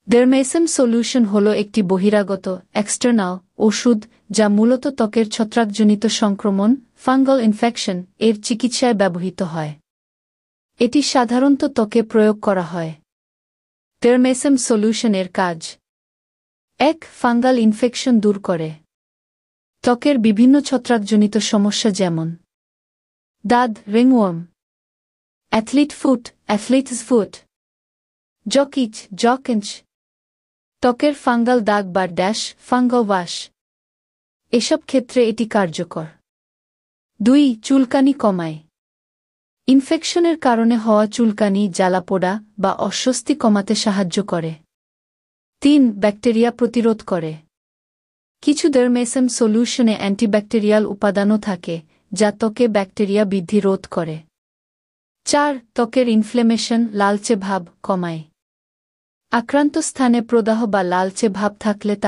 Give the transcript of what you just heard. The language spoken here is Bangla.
ডেরমেসেম সলিউশন হল একটি বহিরাগত এক্সটার্নাল ওষুধ যা মূলত ত্বকের ছত্রাকজনিত সংক্রমণ ফাঙ্গাল ইনফেকশন এর চিকিৎসায় ব্যবহৃত হয়। এটি সাধারণত ত্বকে প্রয়োগ করা হয়। ডেরমেসেম সলিউশনের কাজ: ১. ফাঙ্গাল ইনফেকশন দূর করে। ত্বকের বিভিন্ন ছত্রাকজনিত সমস্যা যেমন দাঁত, ringworm, athlete foot, athlete's foot, jock itch, জকেঞ্চ, ত্বকের ফাঙ্গাল দাগ বা ড্যাশ, ফাঙ্গাল ওয়াশ, এসব ক্ষেত্রে এটি কার্যকর। ২. চুলকানি কমায়। ইনফেকশনের কারণে হওয়া চুলকানি, জ্বালাপোড়া বা অস্বস্তি কমাতে সাহায্য করে। ৩. ব্যাকটেরিয়া প্রতিরোধ করে। কিছু ডেরমেসেম সলিউশনে অ্যান্টিব্যাকটেরিয়াল উপাদানও থাকে যা ত্বকে ব্যাকটেরিয়া বৃদ্ধি রোধ করে। ৪. ত্বকের ইনফ্লেমেশন, লালচে ভাব কমায়। আক্রান্ত স্থানে প্রদাহ বা লালচে ভাব থাকলে তা